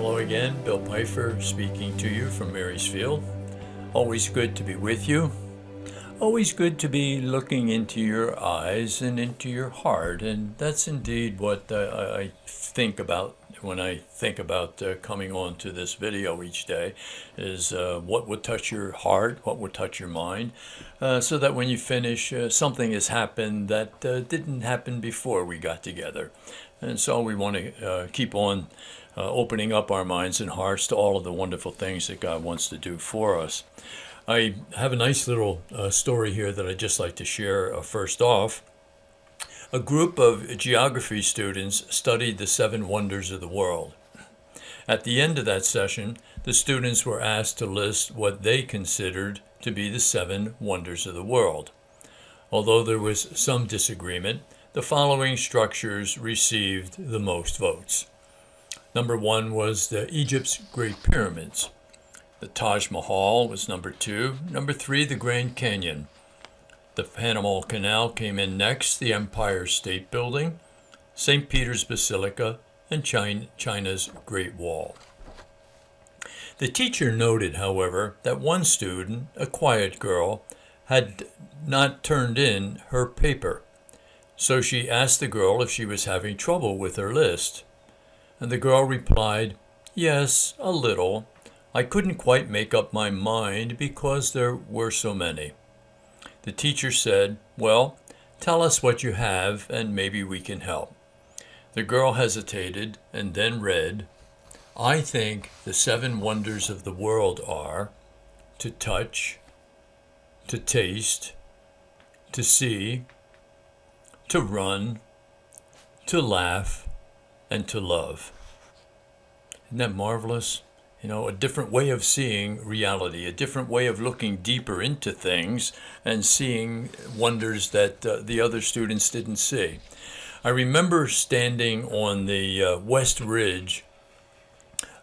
Hello again, Bill Pfeiffer speaking to you from Marysfield. Always good to be with you. Always good to be looking into your eyes and into your heart. And that's indeed what I think about when I think about coming on to this video each day, is what would touch your heart, what would touch your mind, so that when you finish, something has happened that didn't happen before we got together. And so we want to keep on opening up our minds and hearts to all of the wonderful things that God wants to do for us. I have a nice little story here that I'd just like to share first off. A group of geography students studied the 7 wonders of the world. At the end of that session, the students were asked to list what they considered to be the 7 wonders of the world. Although there was some disagreement, the following structures received the most votes. Number 1 was Egypt's Great Pyramids. The Taj Mahal was number 2. Number 3, the Grand Canyon. The Panama Canal came in next, the Empire State Building, St. Peter's Basilica, and China's Great Wall. The teacher noted, however, that one student, a quiet girl, had not turned in her paper. So she asked the girl if she was having trouble with her list. And the girl replied, "Yes, a little. I couldn't quite make up my mind because there were so many." The teacher said, "Well, tell us what you have and maybe we can help." The girl hesitated and then read, "I think the 7 wonders of the world are to touch, to taste, to see, to run, to laugh, and to love." Isn't that marvelous? You know, a different way of seeing reality, a different way of looking deeper into things and seeing wonders that the other students didn't see. I remember standing on the West Ridge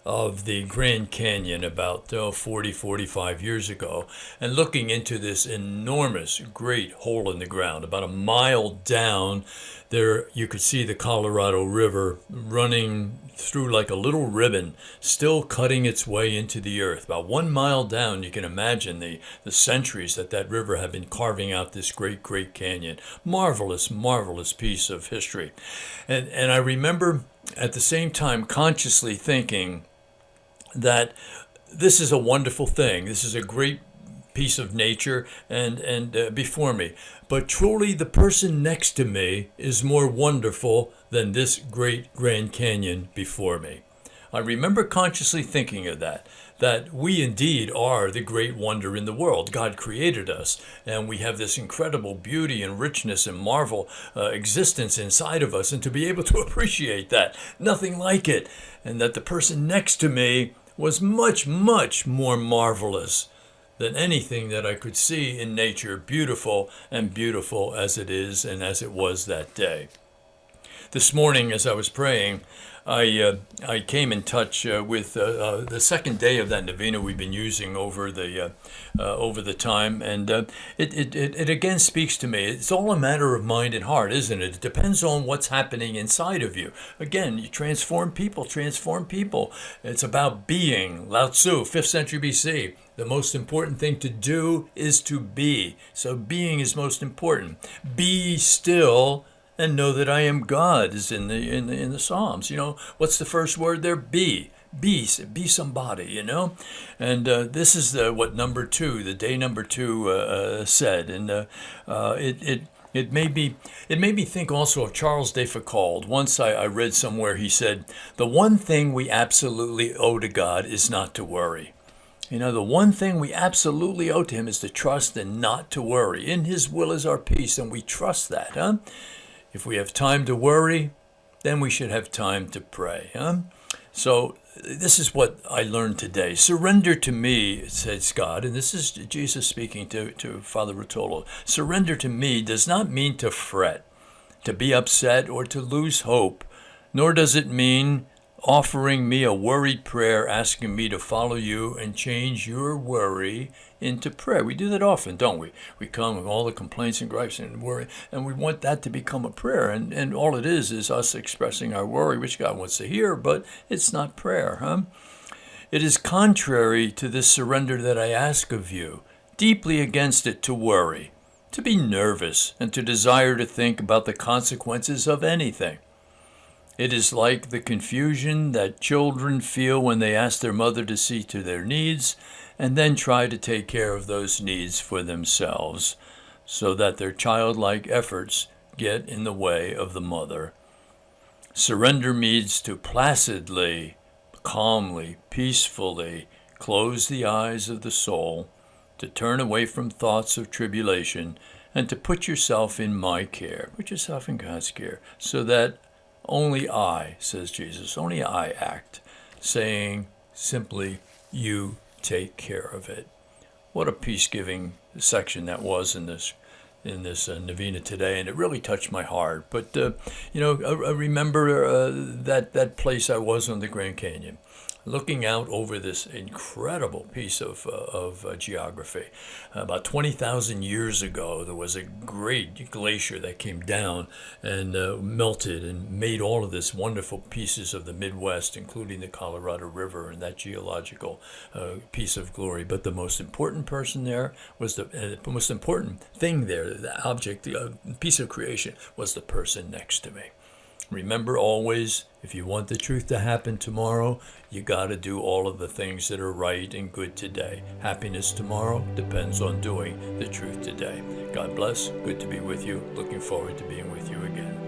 of the Grand Canyon about 45 years ago and looking into this enormous great hole in the ground. About a mile down there you could see the Colorado River running through like a little ribbon, still cutting its way into the earth. About 1 mile down you can imagine the centuries that river had been carving out this great canyon. Marvelous piece of history. And I remember at the same time consciously thinking that this is a wonderful thing. This is a great piece of nature and before me. But truly the person next to me is more wonderful than this great Grand Canyon before me. I remember consciously thinking of that we indeed are the great wonder in the world. God created us, and we have this incredible beauty and richness and marvel existence inside of us, and to be able to appreciate that, nothing like it, and that the person next to me was much more marvelous than anything that I could see in nature, beautiful as it is and as it was that day. This morning, as I was praying, I came in touch with the second day of that novena we've been using over the time, and it again speaks to me. It's all a matter of mind and heart, isn't it? It depends on what's happening inside of you. Again, you transform people. It's about being. Lao Tzu, 5th century BC. The most important thing to do is to be. So being is most important. Be still and know that I am God is in the Psalms. You know, what's the first word there? Be somebody, you know. And this is what number 2, the day number 2 said. And it made me think also of Charles Defacould. Once I read somewhere he said, "The one thing we absolutely owe to God is not to worry." You know, the one thing we absolutely owe to him is to trust and not to worry. In his will is our peace, and we trust that, huh? If we have time to worry, then we should have time to pray, huh? So this is what I learned today. Surrender to me, says God, and this is Jesus speaking to Father Ruotolo. Surrender to me does not mean to fret, to be upset, or to lose hope, nor does it mean offering me a worried prayer, asking me to follow you and change your worry into prayer. We do that often, don't we? We come with all the complaints and gripes and worry, and we want that to become a prayer. And all it is us expressing our worry, which God wants to hear, but it's not prayer, huh? It is contrary to this surrender that I ask of you, deeply against it to worry, to be nervous, and to desire to think about the consequences of anything. It is like the confusion that children feel when they ask their mother to see to their needs and then try to take care of those needs for themselves, so that their childlike efforts get in the way of the mother. Surrender means to placidly, calmly, peacefully close the eyes of the soul, to turn away from thoughts of tribulation, and to put yourself in my care. Put yourself in God's care, so that only I, says Jesus, only I act, saying simply, you take care of it. What a peace-giving section that was in this Novena today, and it really touched my heart. But, I remember that place I was on the Grand Canyon, looking out over this incredible piece of geography. About 20,000 years ago, there was a great glacier that came down and melted and made all of this wonderful pieces of the Midwest, including the Colorado River and that geological piece of glory. But the most important person there was the most important thing there, the object, the piece of creation, was the person next to me. Remember always, if you want the truth to happen tomorrow, you got to do all of the things that are right and good today. Happiness tomorrow depends on doing the truth today. God bless. Good to be with you. Looking forward to being with you again.